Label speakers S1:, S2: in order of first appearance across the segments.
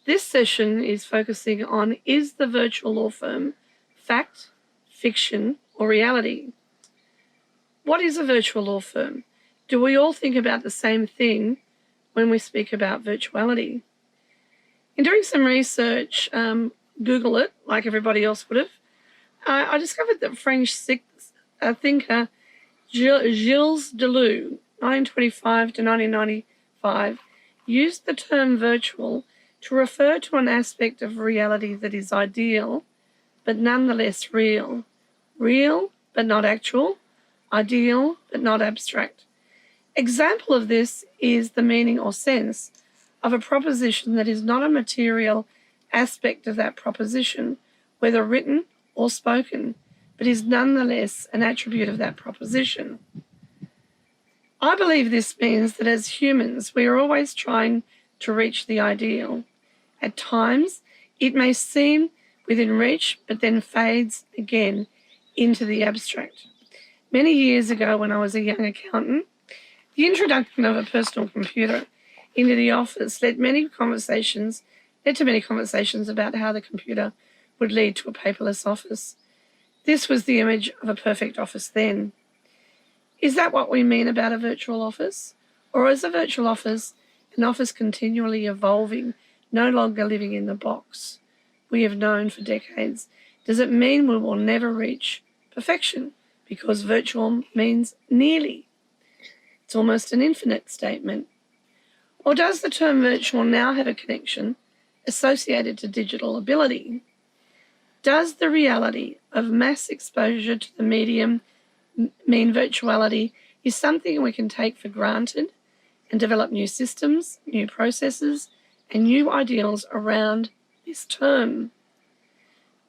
S1: This session is focusing on, is the virtual law firm fact, fiction, or reality? What is a virtual law firm? Do we all think about the same thing when we speak about virtuality? In doing some research, Google it, like everybody else would have, I discovered that French thinker Gilles Deleuze, 1925 to 1995, used the term virtual to refer to an aspect of reality that is ideal, but nonetheless real. Real, but not actual. Ideal, but not abstract. Example of this is the meaning or sense of a proposition that is not a material aspect of that proposition, whether written or spoken, but is nonetheless an attribute of that proposition. I believe this means that as humans, we are always trying to reach the ideal. At times, it may seem within reach, but then fades again into the abstract. Many years ago, when I was a young accountant, the introduction of a personal computer into the office led to many conversations about how the computer would lead to a paperless office. This was the image of a perfect office then. Is that what we mean about a virtual office? Or is a virtual office an office continually evolving, no longer living in the box we have known for decades? Does it mean we will never reach perfection because virtual means nearly? It's almost an infinite statement. Or does the term virtual now have a connection associated to digital ability? Does the reality of mass exposure to the medium mean virtuality is something we can take for granted and develop new systems, new processes, and new ideals around this term?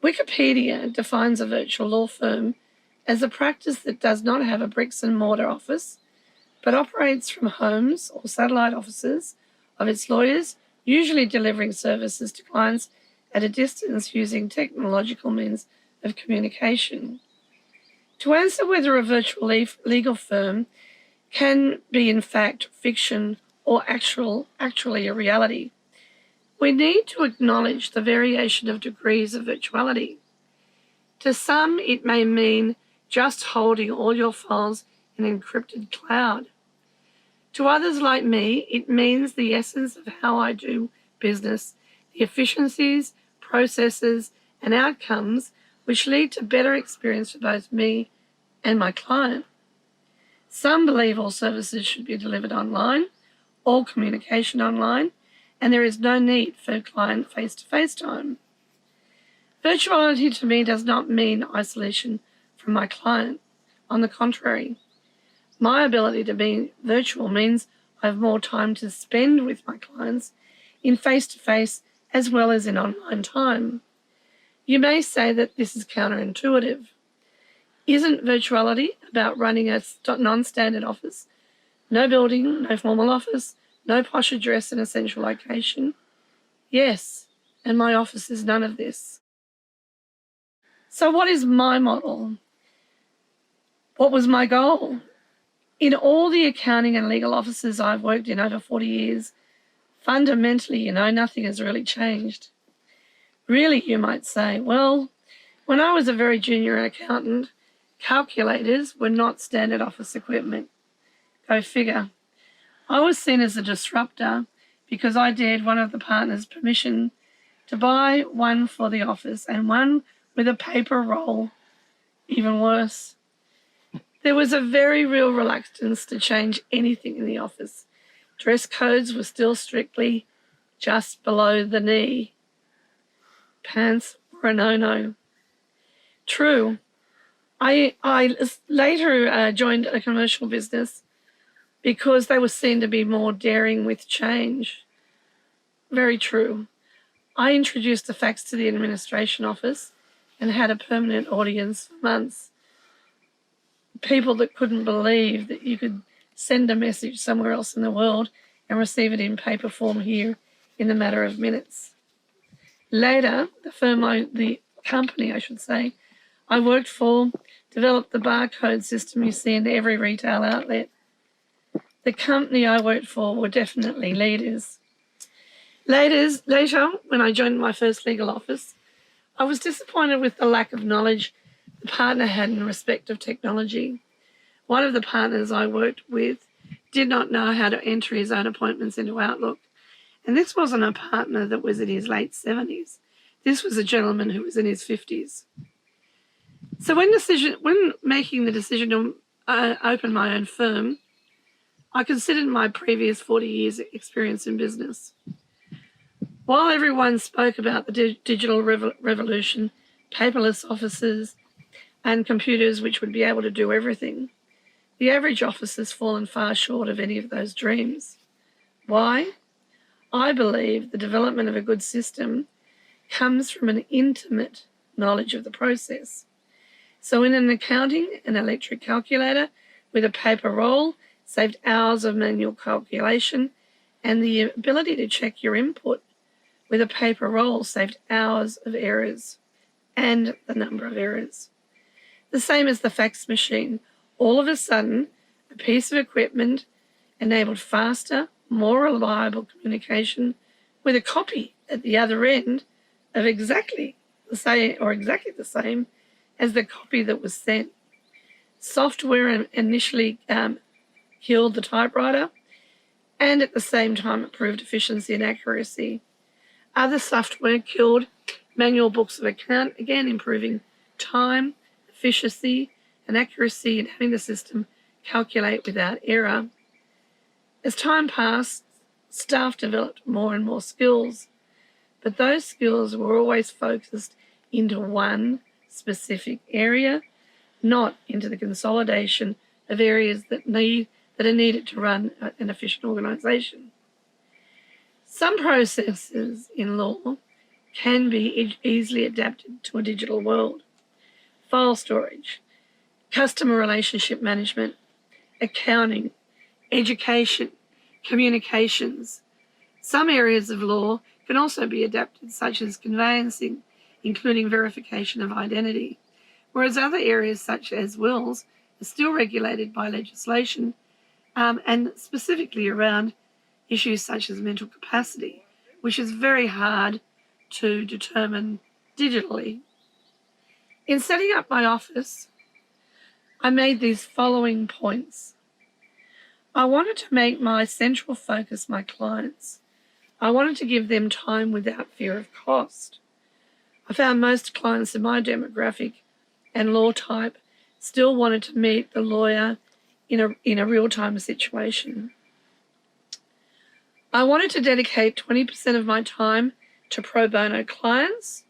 S1: Wikipedia defines a virtual law firm as a practice that does not have a bricks and mortar office, but operates from homes or satellite offices of its lawyers, usually delivering services to clients at a distance using technological means of communication. To answer whether a virtual legal firm can be in fact fiction or actually a reality, we need to acknowledge the variation of degrees of virtuality. To some, it may mean just holding all your files in an encrypted cloud. To others like me, it means the essence of how I do business, the efficiencies, processes, and outcomes which lead to better experience for both me and my client. Some believe all services should be delivered online, all communication online, and there is no need for client face-to-face time. Virtuality to me does not mean isolation from my client. On the contrary, my ability to be virtual means I have more time to spend with my clients in face-to-face as well as in online time. You may say that this is counterintuitive. Isn't virtuality about running a non-standard office? No building, no formal office, no posh address in a central location? Yes, and my office is none of this. So what is my model? What was my goal? In all the accounting and legal offices I've worked in over 40 years, fundamentally, nothing has really changed. Really, you might say, well, when I was a very junior accountant, calculators were not standard office equipment. Go figure. I was seen as a disruptor because I dared one of the partners permission to buy one for the office and one with a paper roll. Even worse. There was a very real reluctance to change anything in the office. Dress codes were still strictly just below the knee. Pants were a no-no. True. I later joined a commercial business because they were seen to be more daring with change. Very true. I introduced the fax to the administration office and had a permanent audience for months. People that couldn't believe that you could send a message somewhere else in the world and receive it in paper form here in the matter of minutes. Later, the company I worked for developed the barcode system you see in every retail outlet. The company I worked for were definitely leaders. Later, when I joined my first legal office, I was disappointed with the lack of knowledge the partner had in respect of technology. One of the partners I worked with did not know how to enter his own appointments into Outlook. And this wasn't a partner that was in his late 70s. This was a gentleman who was in his 50s. So when making the decision to open my own firm, I considered my previous 40 years experience in business. While everyone spoke about the digital revolution, paperless offices, and computers which would be able to do everything, the average office has fallen far short of any of those dreams. Why? I believe the development of a good system comes from an intimate knowledge of the process. So in an accounting, an electric calculator with a paper roll saved hours of manual calculation, and the ability to check your input with a paper roll saved hours of errors and the number of errors. The same as the fax machine. All of a sudden, a piece of equipment enabled faster, more reliable communication with a copy at the other end of exactly the same as the copy that was sent. Software initially killed the typewriter, and at the same time improved efficiency and accuracy. Other software killed manual books of account, again improving time, efficiency, and accuracy, and having the system calculate without error. As time passed, staff developed more and more skills, but those skills were always focused into one specific area, not into the consolidation of areas that are needed to run an efficient organisation. Some processes in law can be easily adapted to a digital world. File storage, customer relationship management, accounting, education, communications. Some areas of law can also be adapted, such as conveyancing, including verification of identity, whereas other areas, such as wills, are still regulated by legislation, and specifically around issues such as mental capacity, which is very hard to determine digitally. In setting up my office, I made these following points. I wanted to make my central focus my clients. I wanted to give them time without fear of cost. I found most clients in my demographic and law type still wanted to meet the lawyer in a real-time situation. I wanted to dedicate 20% of my time to pro bono clients.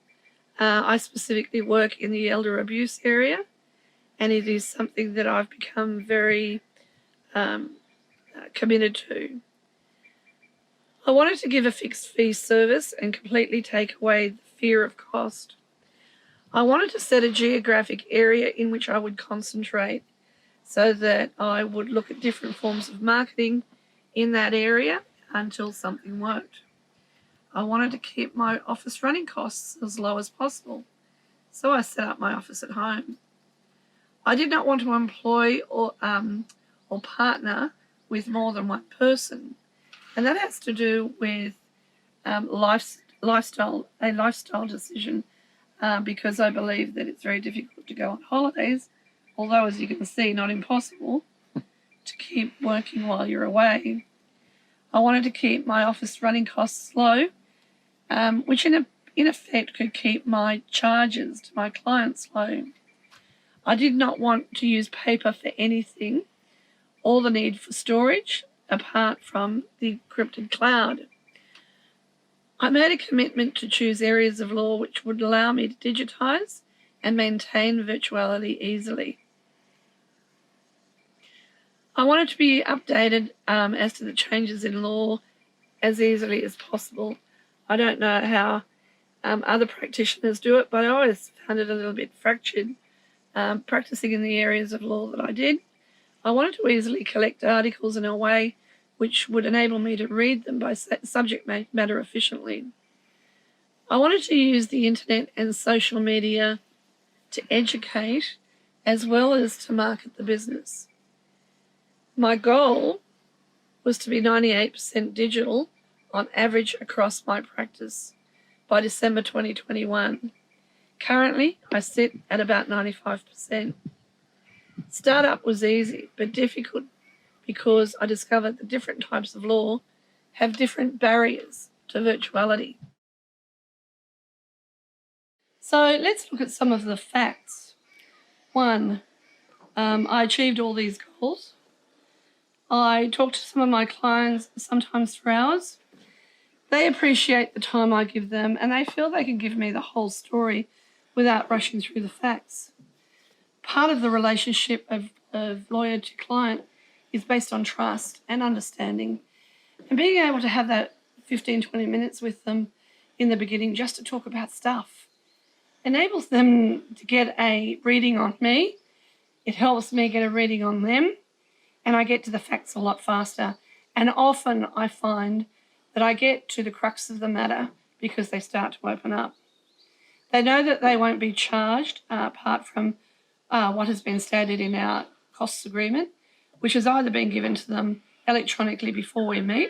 S1: I specifically work in the elder abuse area, and it is something that I've become very committed to. I wanted to give a fixed fee service and completely take away the fear of cost. I wanted to set a geographic area in which I would concentrate so that I would look at different forms of marketing in that area until something worked. I wanted to keep my office running costs as low as possible, so I set up my office at home. I did not want to employ or partner with more than one person, and that has to do with lifestyle decision, because I believe that it's very difficult to go on holidays, although, as you can see, not impossible, to keep working while you're away. I wanted to keep my office running costs low, which in effect could keep my charges to my clients low. I did not want to use paper for anything or the need for storage apart from the encrypted cloud. I made a commitment to choose areas of law which would allow me to digitise and maintain virtuality easily. I wanted to be updated as to the changes in law as easily as possible. I don't know how other practitioners do it, but I always found it a little bit fractured. Practicing in the areas of law that I did, I wanted to easily collect articles in a way which would enable me to read them by subject matter efficiently. I wanted to use the internet and social media to educate as well as to market the business. My goal was to be 98% digital on average across my practice by December 2021. Currently, I sit at about 95%. Startup was easy but difficult because I discovered that different types of law have different barriers to virtuality. So let's look at some of the facts. 1, I achieved all these goals. I talk to some of my clients sometimes for hours. They appreciate the time I give them and they feel they can give me the whole story without rushing through the facts. Part of the relationship of lawyer to client is based on trust and understanding. And being able to have that 15-20 minutes with them in the beginning just to talk about stuff enables them to get a reading on me. It helps me get a reading on them, and I get to the facts a lot faster. And often I find that I get to the crux of the matter because they start to open up. They know that they won't be charged apart from what has been stated in our costs agreement, which has either been given to them electronically before we meet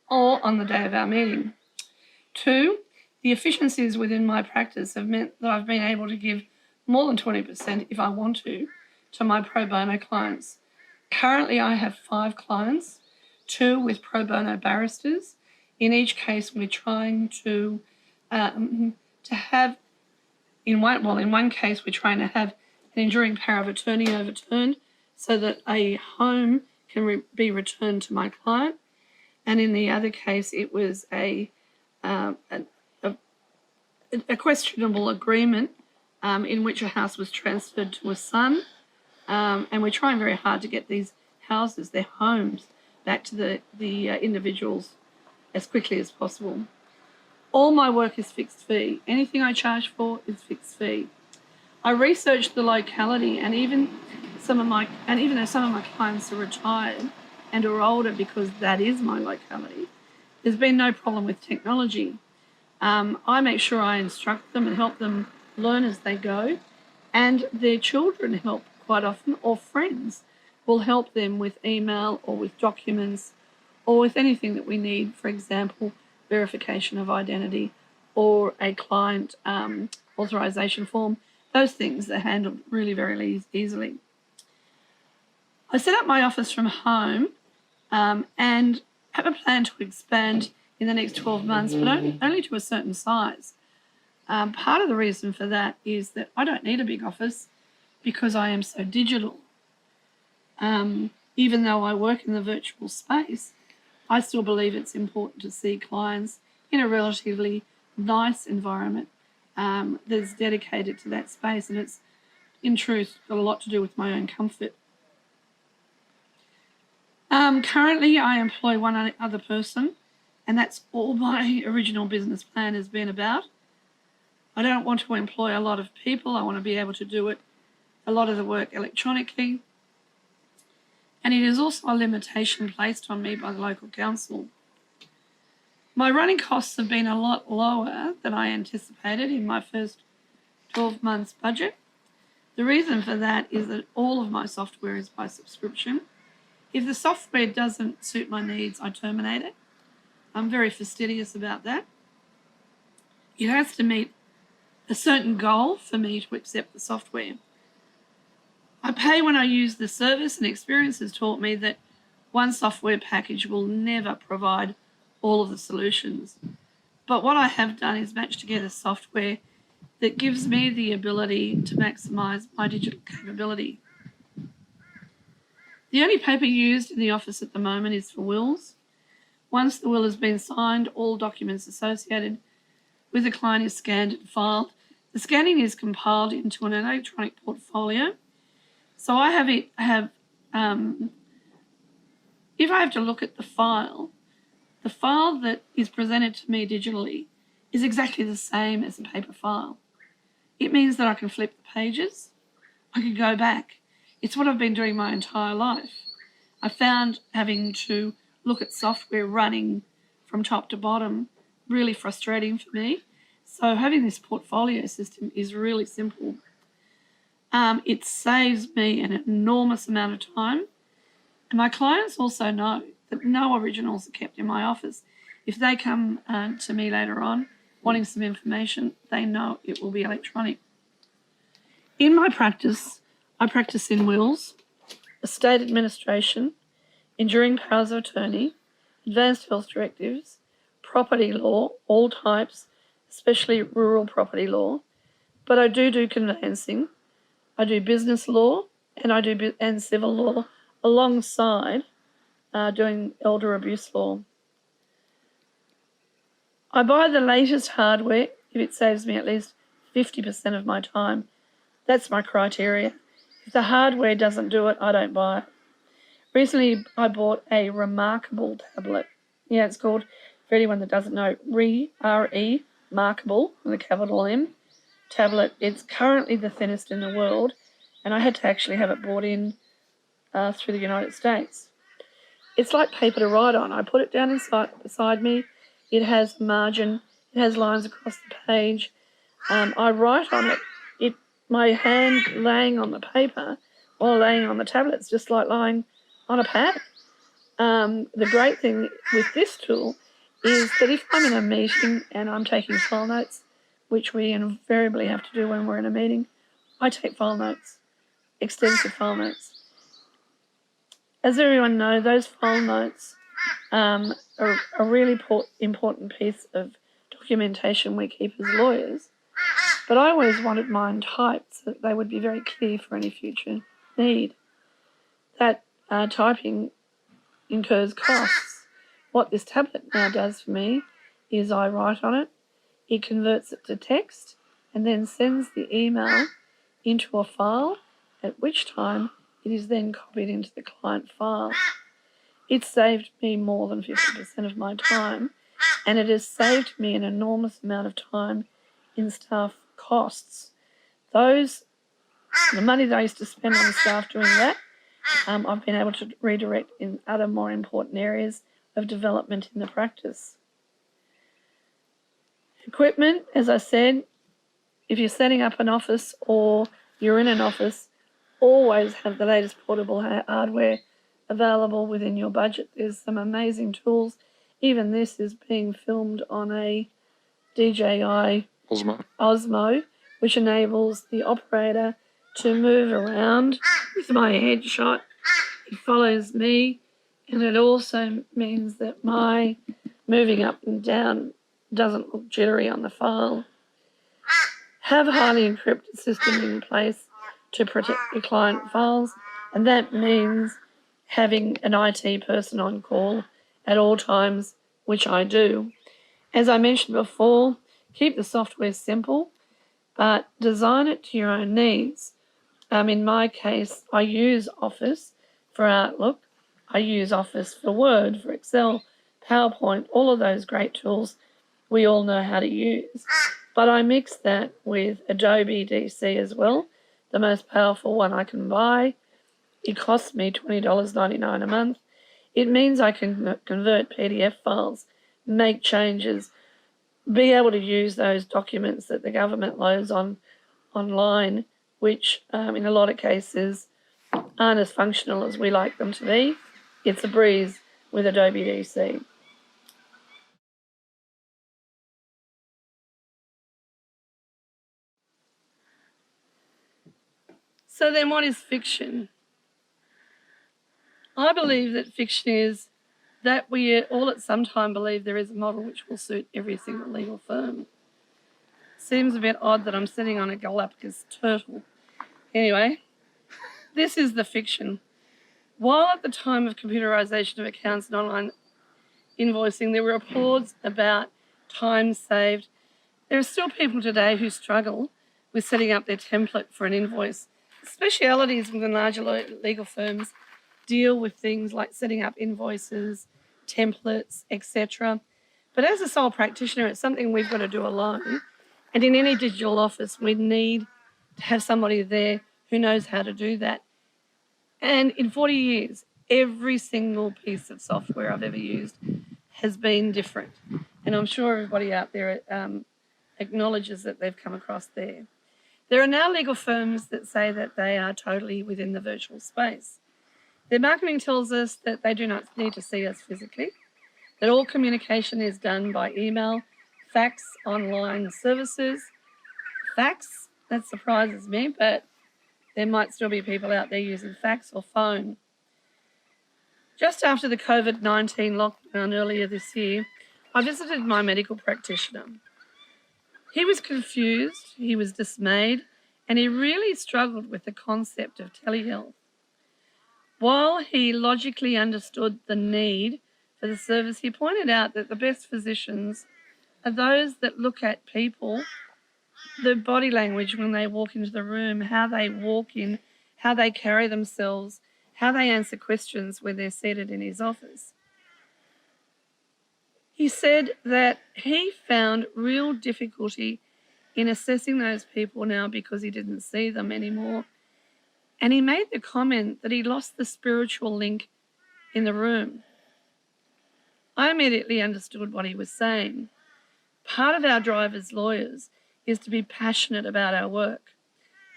S1: or on the day of our meeting. 2, the efficiencies within my practice have meant that I've been able to give more than 20% if I want to my pro bono clients. Currently, I have 5 clients, 2 with pro bono barristers. In each case, we're trying to have, in one case, we're trying to have an enduring power of attorney overturned so that a home can be returned to my client. And in the other case, it was a questionable agreement in which a house was transferred to a son. And we're trying very hard to get these houses, their homes, back to the individuals as quickly as possible. All my work is fixed fee. Anything I charge for is fixed fee. I researched the locality, and even though some of my clients are retired and are older because that is my locality, there's been no problem with technology. I make sure I instruct them and help them learn as they go, and their children help quite often, or friends will help them with email or with documents or with anything that we need, for example, verification of identity or a client authorization form. Those things are handled really very easily. I set up my office from home and have a plan to expand in the next 12 months, but only to a certain size. Part of the reason for that is that I don't need a big office because I am so digital. Even though I work in the virtual space, I still believe it's important to see clients in a relatively nice environment that's dedicated to that space, and it's, in truth, got a lot to do with my own comfort. Currently, I employ one other person, and that's all my original business plan has been about. I don't want to employ a lot of people. I want to be able to do a lot of the work electronically. And it is also a limitation placed on me by the local council. My running costs have been a lot lower than I anticipated in my first 12 months budget. The reason for that is that all of my software is by subscription. If the software doesn't suit my needs, I terminate it. I'm very fastidious about that. It has to meet a certain goal for me to accept the software. I pay when I use the service, and experience has taught me that one software package will never provide all of the solutions. But what I have done is match together software that gives me the ability to maximise my digital capability. The only paper used in the office at the moment is for wills. Once the will has been signed, all documents associated with the client is scanned and filed. The scanning is compiled into an electronic portfolio. So if I have to look at the file that is presented to me digitally is exactly the same as a paper file. It means that I can flip the pages, I can go back. It's what I've been doing my entire life. I found having to look at software running from top to bottom really frustrating for me. So having this portfolio system is really simple. It saves me an enormous amount of time. And my clients also know that no originals are kept in my office. if they come to me later on wanting some information, they know it will be electronic. In my practice, I practice in wills, estate administration, enduring powers of attorney, advanced health directives, property law, all types, especially rural property law. But I do conveyancing. I do business law, and I do and civil law alongside doing elder abuse law. I buy the latest hardware if it saves me at least 50% of my time. That's my criteria. If the hardware doesn't do it, I don't buy it. Recently, I bought a remarkable tablet. Yeah, it's called, for anyone that doesn't know, R-E, Markable, with a capital M, tablet. It's currently the thinnest in the world, and I had to actually have it brought in through the United States. It's like paper to write on. I put it down beside me. It has margin. It has lines across the page. I write on it. My hand laying on the paper while laying on the tablet, it's just like lying on a pad. The great thing with this tool is that if I'm in a meeting and I'm taking file notes, which we invariably have to do when we're in a meeting, I take file notes, extensive file notes. As everyone knows, those file notes are a really important piece of documentation we keep as lawyers. But I always wanted mine typed so that they would be very clear for any future need. That typing incurs costs. What this tablet now does for me is I write on it, it converts it to text, and then sends the email into a file, at which time it is then copied into the client file. It saved me more than 50% of my time, and it has saved me an enormous amount of time in staff costs. The money that I used to spend on staff doing that, I've been able to redirect in other more important areas of development in the practice. Equipment, as I said, if you're setting up an office or you're in an office, always have the latest portable hardware available within your budget. There's some amazing tools. Even this is being filmed on a DJI Osmo, which enables the operator to move around with my headshot. It follows me, and it also means that my moving up and down doesn't look jittery on the file. Have a highly encrypted system in place to protect your client files, and that means having an IT person on call at all times, which I do. As I mentioned before, keep the software simple, but design it to your own needs. In my case, I use Office for Outlook. I use Office for Word, for Excel, PowerPoint, all of those great tools we all know how to use. But I mix that with Adobe DC as well, the most powerful one I can buy. It costs me $20.99 a month. It means I can convert PDF files, make changes, be able to use those documents that the government loads online, which in a lot of cases aren't as functional as we like them to be. It's a breeze with Adobe DC. So then what is fiction? I believe that fiction is that we all at some time believe there is a model which will suit every single legal firm. Seems a bit odd that I'm sitting on a Galapagos turtle. Anyway, this is the fiction. While at the time of computerisation of accounts and online invoicing, there were reports about time saved, there are still people today who struggle with setting up their template for an invoice. Specialities within larger legal firms deal with things like setting up invoices, templates, etc. But as a sole practitioner, it's something we've got to do alone. And in any digital office, we need to have somebody there who knows how to do that. And in 40 years, every single piece of software I've ever used has been different. And I'm sure everybody out there acknowledges that they've come across there. There are now legal firms that say that they are totally within the virtual space. Their marketing tells us that they do not need to see us physically. that all communication is done by email, fax, online services. Fax, that surprises me, but there might still be people out there using fax or phone. Just after the COVID-19 lockdown earlier this year, I visited my medical practitioner. He was confused, he was dismayed, and he really struggled with the concept of telehealth. While he logically understood the need for the service, he pointed out that the best physicians are those that look at people, the body language when they walk into the room, how they walk in, how they carry themselves, how they answer questions when they're seated in his office. He said that he found real difficulty in assessing those people now because he didn't see them anymore. And he made the comment that he lost the spiritual link in the room. I immediately understood what he was saying. Part of our drive as lawyers is to be passionate about our work.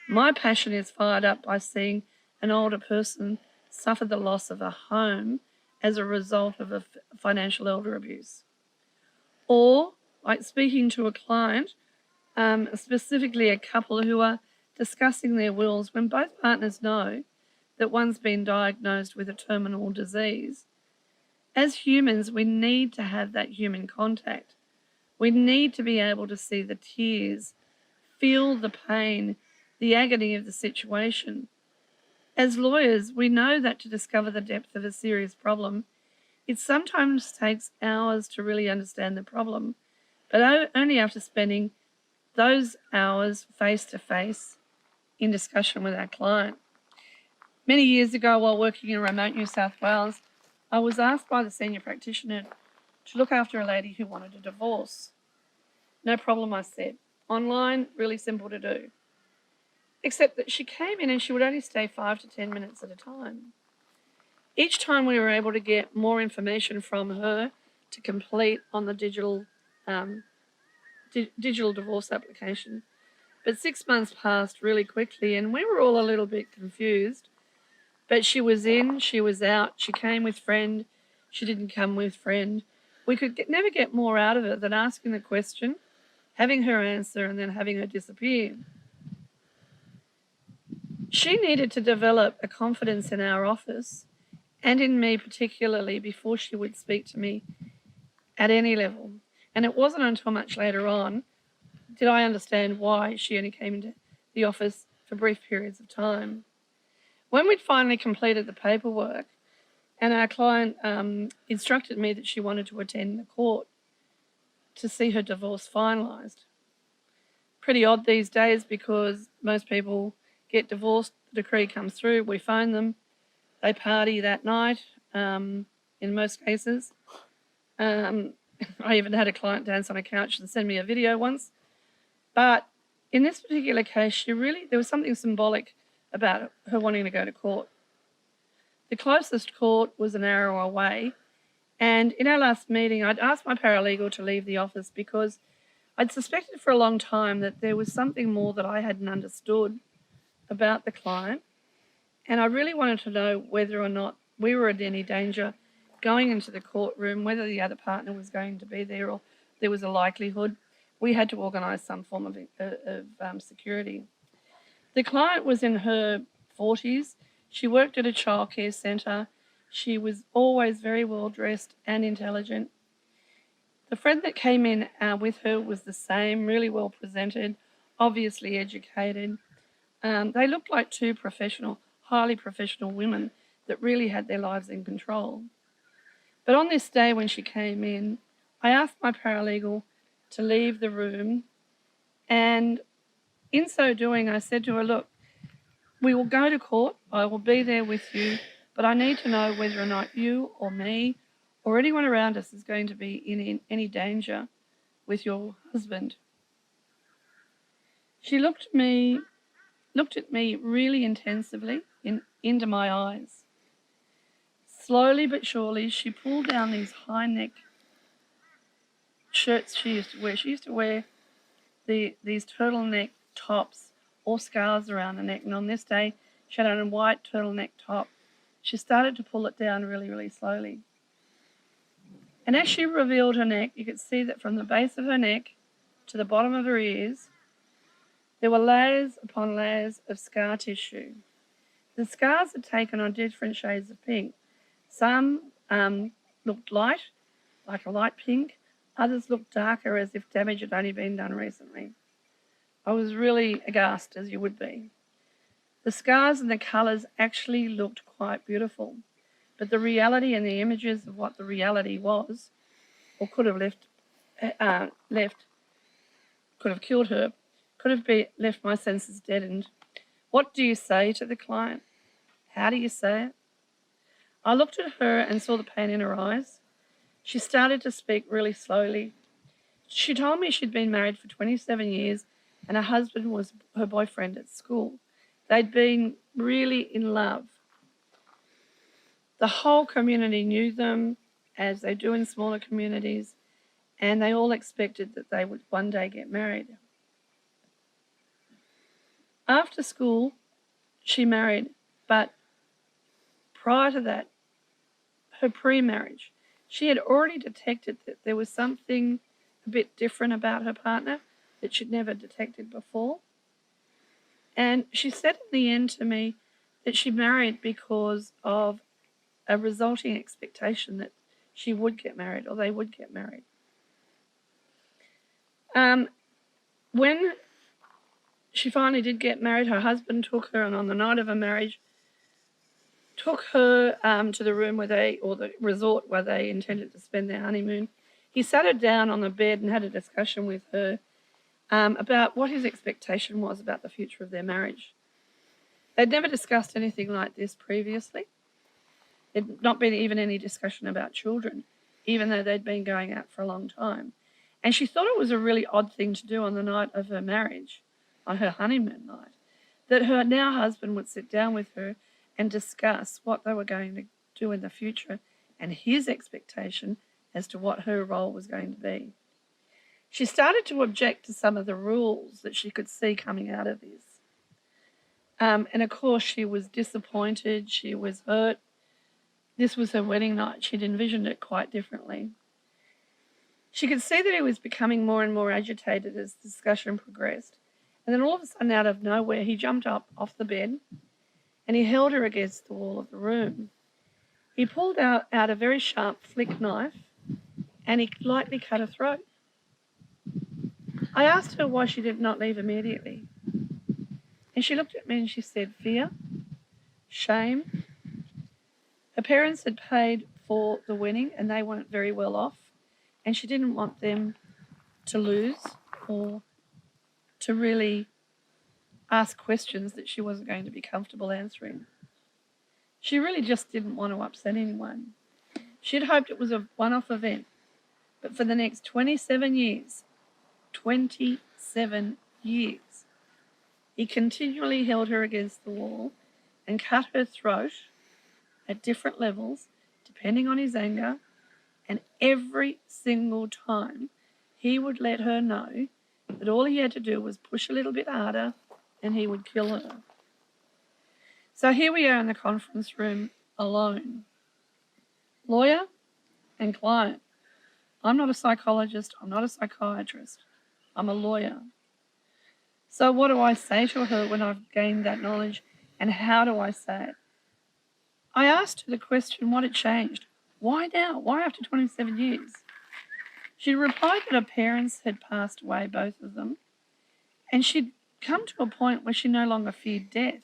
S1: My passion is fired up by seeing an older person suffer the loss of a home as a result of a financial elder abuse. Or like speaking to a client, specifically a couple who are discussing their wills when both partners know that one's been diagnosed with a terminal disease. As humans, we need to have that human contact. We need to be able to see the tears, feel the pain, the agony of the situation. As lawyers, we know that to discover the depth of a serious problem, it sometimes takes hours to really understand the problem, but only after spending those hours face-to-face in discussion with our client. Many years ago, while working in remote New South Wales, I was asked by the senior practitioner to look after a lady who wanted a divorce. No problem, I said. Online, really simple to do. Except that she came in and she would only stay 5 to 10 minutes at a time. Each time we were able to get more information from her to complete on the digital divorce application. But 6 months passed really quickly and we were all a little bit confused. But she was in, she was out, she came with friend, she didn't come with friend. We could never get more out of it than asking the question, having her answer, and then having her disappear. She needed to develop a confidence in our office and in me particularly before she would speak to me at any level. And it wasn't until much later on did I understand why she only came into the office for brief periods of time. When we'd finally completed the paperwork and our client instructed me that she wanted to attend the court to see her divorce finalised. Pretty odd these days because most people get divorced, the decree comes through, we phone them, they party that night in most cases. I even had a client dance on a couch and send me a video once. But in this particular case, there was something symbolic about her wanting to go to court. The closest court was an hour away. And in our last meeting, I'd asked my paralegal to leave the office because I'd suspected for a long time that there was something more that I hadn't understood about the client. And I really wanted to know whether or not we were in any danger going into the courtroom, whether the other partner was going to be there or there was a likelihood. We had to organise some form of security. The client was in her 40s. She worked at a childcare centre. She was always very well dressed and intelligent. The friend that came in with her was the same, really well presented, obviously educated. They looked like two highly professional women that really had their lives in control. But on this day when she came in, I asked my paralegal to leave the room, and in so doing, I said to her, look, we will go to court, I will be there with you, but I need to know whether or not you or me or anyone around us is going to be in any danger with your husband. She looked at me really intensively into my eyes. Slowly but surely, she pulled down these high-neck shirts she used to wear. She used to wear these turtleneck tops or scarves around the neck, and on this day, she had on a white turtleneck top. She started to pull it down really, really slowly. And as she revealed her neck, you could see that from the base of her neck to the bottom of her ears, there were layers upon layers of scar tissue. The scars had taken on different shades of pink. Some looked light, like a light pink. Others looked darker, as if damage had only been done recently. I was really aghast, as you would be. The scars and the colours actually looked quite beautiful, but the reality and the images of what the reality was, or could have could have killed her, could have left my senses deadened. What do you say to the client? How do you say it? I looked at her and saw the pain in her eyes. She started to speak really slowly. She told me she'd been married for 27 years and her husband was her boyfriend at school. They'd been really in love. The whole community knew them, as they do in smaller communities, and they all expected that they would one day get married. After school, she married, but prior to that, her pre-marriage, she had already detected that there was something a bit different about her partner that she'd never detected before. And she said in the end to me that she married because of a resulting expectation that she would get married or they would get married. When she finally did get married, her husband took her, and on the night of her marriage, took her to the room or the resort where they intended to spend their honeymoon. He sat her down on the bed and had a discussion with her about what his expectation was about the future of their marriage. They'd never discussed anything like this previously. There'd not been even any discussion about children, even though they'd been going out for a long time. And she thought it was a really odd thing to do on the night of her marriage, on her honeymoon night, that her now husband would sit down with her and discuss what they were going to do in the future and his expectation as to what her role was going to be. She started to object to some of the rules that she could see coming out of this. And of course, she was disappointed, she was hurt. This was her wedding night. She'd envisioned it quite differently. She could see that he was becoming more and more agitated as the discussion progressed. And then all of a sudden, out of nowhere, he jumped up off the bed and he held her against the wall of the room. He pulled out a very sharp flick knife and he lightly cut her throat. I asked her why she did not leave immediately. And she looked at me and she said, fear, shame. Her parents had paid for the wedding and they weren't very well off. And she didn't want them to lose or to really ask questions that she wasn't going to be comfortable answering. She really just didn't want to upset anyone. She'd hoped it was a one-off event, but for the next 27 years, he continually held her against the wall and cut her throat at different levels, depending on his anger, and every single time he would let her know that all he had to do was push a little bit harder and he would kill her. So here we are in the conference room alone. Lawyer and client. I'm not a psychologist, I'm not a psychiatrist, I'm a lawyer. So what do I say to her when I've gained that knowledge, and how do I say it? I asked her the question, what had changed? Why now? Why after 27 years? She replied that her parents had passed away, both of them, and she'd come to a point where she no longer feared death.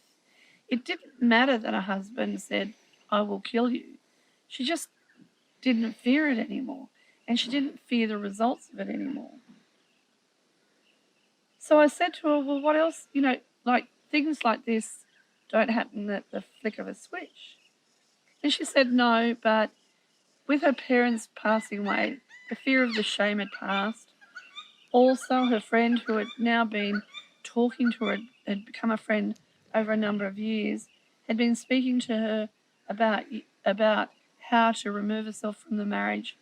S1: It didn't matter that her husband said, I will kill you. She just didn't fear it anymore, and she didn't fear the results of it anymore. So I said to her, well, what else, like things like this don't happen at the flick of a switch. And she said no, but with her parents passing away, the fear of the shame had passed. Also, her friend who had now been talking to her, had become a friend over a number of years, had been speaking to her about how to remove herself from the marriage.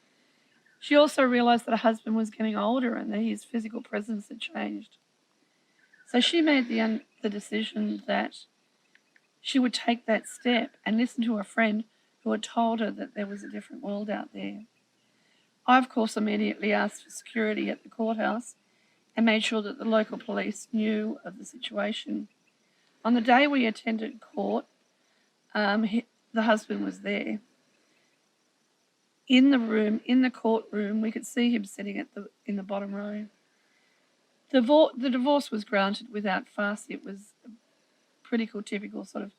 S1: She also realised that her husband was getting older and that his physical presence had changed. So she made the decision that she would take that step and listen to a friend who had told her that there was a different world out there. I, of course, immediately asked for security at the courthouse and made sure that the local police knew of the situation. On the day we attended court, the husband was there. In the courtroom, we could see him sitting in the bottom row. The divorce was granted without fuss. It was a pretty typical sort of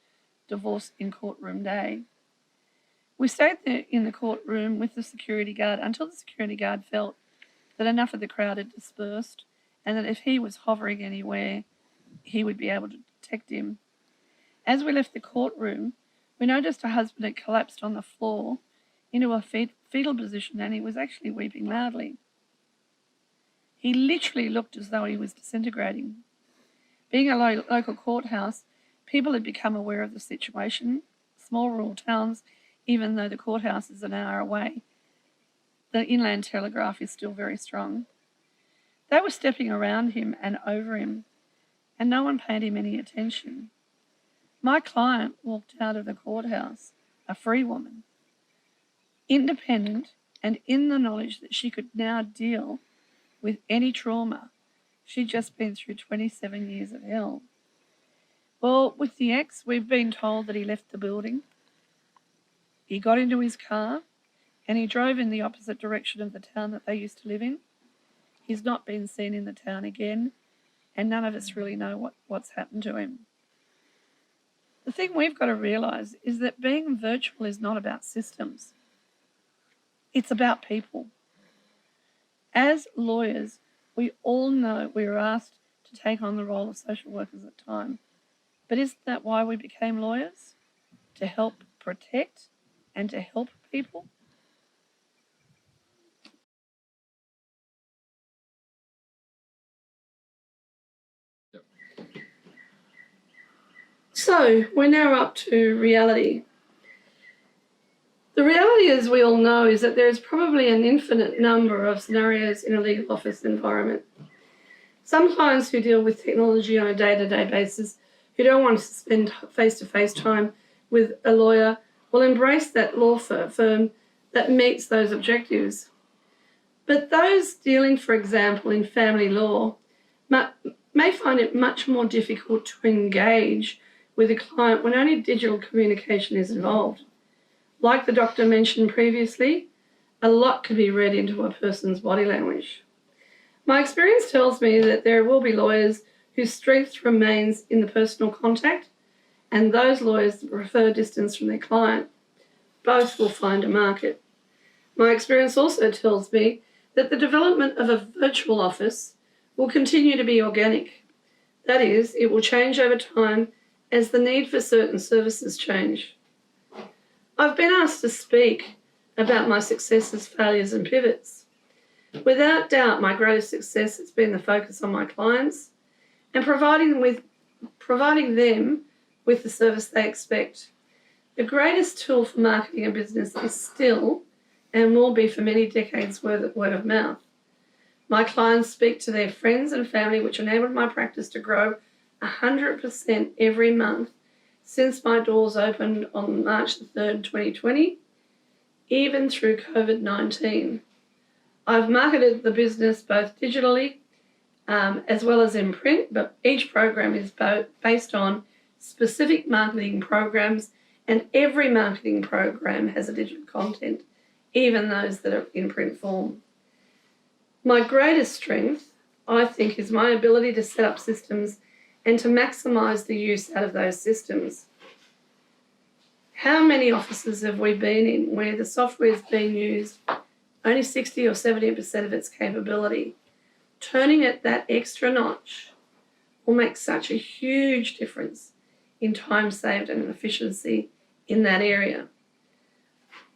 S1: divorce in courtroom day. We stayed there in the courtroom with the security guard until the security guard felt that enough of the crowd had dispersed and that if he was hovering anywhere, he would be able to detect him. As we left the courtroom, we noticed a husband had collapsed on the floor into a fetal position, and he was actually weeping loudly. He literally looked as though he was disintegrating. Being a local courthouse, people had become aware of the situation. Small rural towns, even though the courthouse is an hour away, the inland telegraph is still very strong. They were stepping around him and over him, and no one paid him any attention. My client walked out of the courthouse, a free woman, independent and in the knowledge that she could now deal with any trauma. She'd just been through 27 years of hell. Well, with the ex, we've been told that he left the building. He got into his car and he drove in the opposite direction of the town that they used to live in. He's not been seen in the town again, and none of us really know what's happened to him. The thing we've got to realise is that being virtual is not about systems. It's about people. As lawyers, we all know we were asked to take on the role of social workers at times. But isn't that why we became lawyers? To help protect and to help people?
S2: Yep.
S1: So we're now up to reality. The reality, as we all know, is that there is probably an infinite number of scenarios in a legal office environment. Some clients who deal with technology on a day-to-day basis, who don't want to spend face-to-face time with a lawyer, will embrace that law firm that meets those objectives. But those dealing, for example, in family law, may find it much more difficult to engage with a client when only digital communication is involved. Like the doctor mentioned previously, a lot can be read into a person's body language. My experience tells me that there will be lawyers whose strength remains in the personal contact and those lawyers that prefer distance from their client. Both will find a market. My experience also tells me that the development of a virtual office will continue to be organic. That is, it will change over time as the need for certain services change. I've been asked to speak about my successes, failures and pivots. Without doubt, my greatest success has been the focus on my clients and providing them with the service they expect. The greatest tool for marketing a business is still, and will be for many decades, word of mouth. My clients speak to their friends and family, which enabled my practice to grow 100% every month since my doors opened on March the 3rd, 2020, even through COVID-19. I've marketed the business both digitally as well as in print, but each program is based on specific marketing programs, and every marketing program has a digital content, even those that are in print form. My greatest strength, I think, is my ability to set up systems and to maximise the use out of those systems. How many offices have we been in where the software is being used only 60 or 70% of its capability? Turning it that extra notch will make such a huge difference in time saved and efficiency in that area.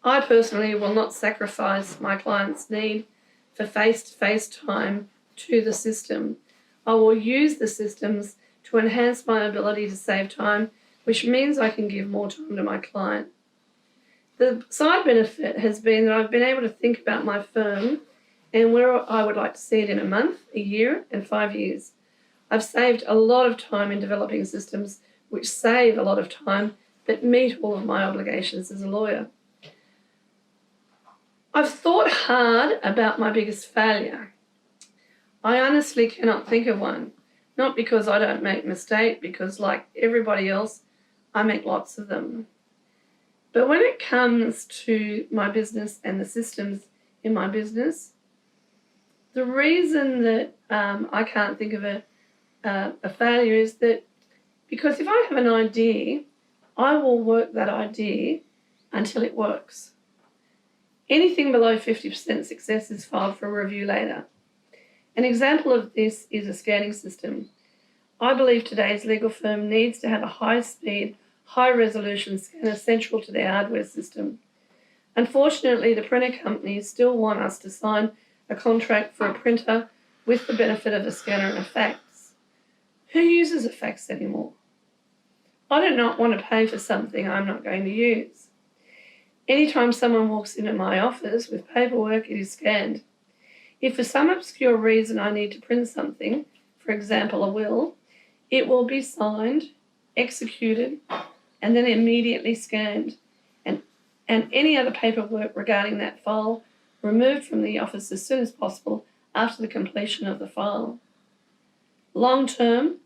S1: I personally will not sacrifice my clients' need for face-to-face time to the system. I will use the systems to enhance my ability to save time, which means I can give more time to my client. The side benefit has been that I've been able to think about my firm and where I would like to see it in a month, a year, and 5 years. I've saved a lot of time in developing systems which save a lot of time but meet all of my obligations as a lawyer. I've thought hard about my biggest failure. I honestly cannot think of one. Not because I don't make mistakes, because like everybody else, I make lots of them. But when it comes to my business and the systems in my business, the reason that I can't think of a failure is that because if I have an idea, I will work that idea until it works. Anything below 50% success is filed for review later. An example of this is a scanning system. I believe today's legal firm needs to have a high-speed, high-resolution scanner central to their hardware system. Unfortunately, the printer companies still want us to sign a contract for a printer with the benefit of a scanner and a fax. Who uses a fax anymore? I do not want to pay for something I'm not going to use. Anytime someone walks into my office with paperwork, it is scanned. If for some obscure reason I need to print something, for example a will, it will be signed, executed, and then immediately scanned, and any other paperwork regarding that file removed from the office as soon as possible after the completion of the file. Long term,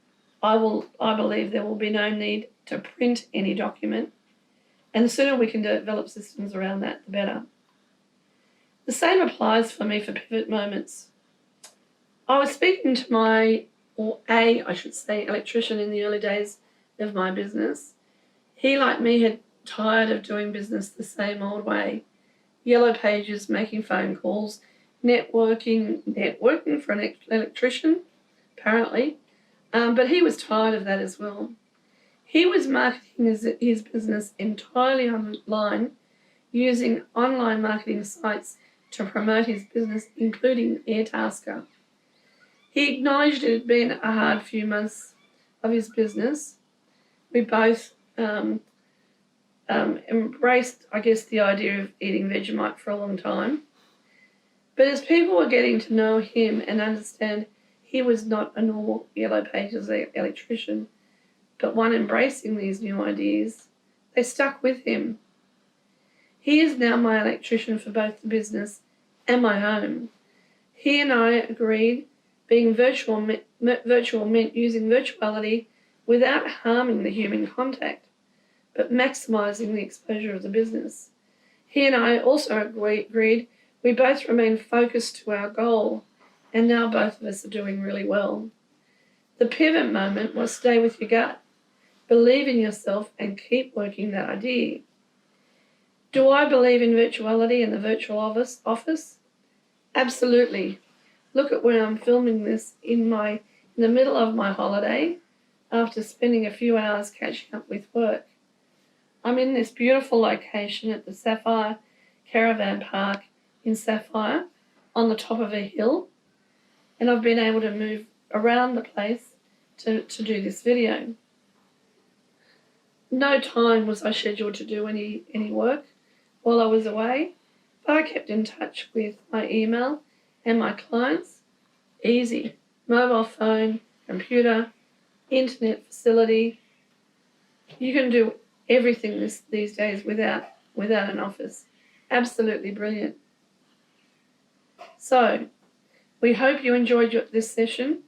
S1: I believe there will be no need to print any document, and the sooner we can develop systems around that, the better. The same applies for me for pivot moments. I was speaking to electrician in the early days of my business. He, like me, had tired of doing business the same old way. Yellow pages, making phone calls, networking for an electrician, apparently. But he was tired of that as well. He was marketing his business entirely online, using online marketing sites to promote his business, including Airtasker. He acknowledged it had been a hard few months of his business. We both embraced, I guess, the idea of eating Vegemite for a long time. But as people were getting to know him and understand he was not a normal Yellow Pages electrician, but one embracing these new ideas, they stuck with him. He is now my electrician for both the business and my home. He and I agreed being virtual meant using virtuality without harming the human contact, but maximising the exposure of the business. He and I also agreed we both remain focused to our goal, and now both of us are doing really well. The pivot moment was stay with your gut, believe in yourself, and keep working that idea. Do I believe in virtuality and the virtual office? Absolutely. Look at where I'm filming this in the middle of my holiday after spending a few hours catching up with work. I'm in this beautiful location at the Sapphire Caravan Park in Sapphire on the top of a hill, and I've been able to move around the place to do this video. No time was I scheduled to do any work while I was away, but I kept in touch with my email and my clients. Easy. Mobile phone, computer, internet facility. You can do everything these days without an office. Absolutely brilliant. So, we hope you enjoyed this session.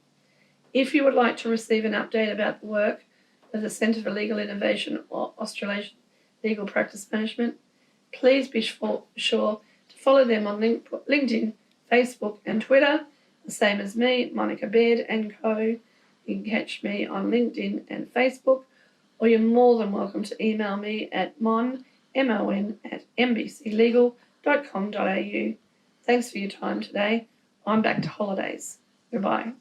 S1: If you would like to receive an update about the work of the Centre for Legal Innovation or Australasian Legal Practice Management, please be sure to follow them on LinkedIn, Facebook and Twitter, the same as me, Monicka Baird Co. You can catch me on LinkedIn and Facebook, or you're more than welcome to email me at mon@mbclegal.com.au. Thanks for your time today. I'm back to holidays. Goodbye.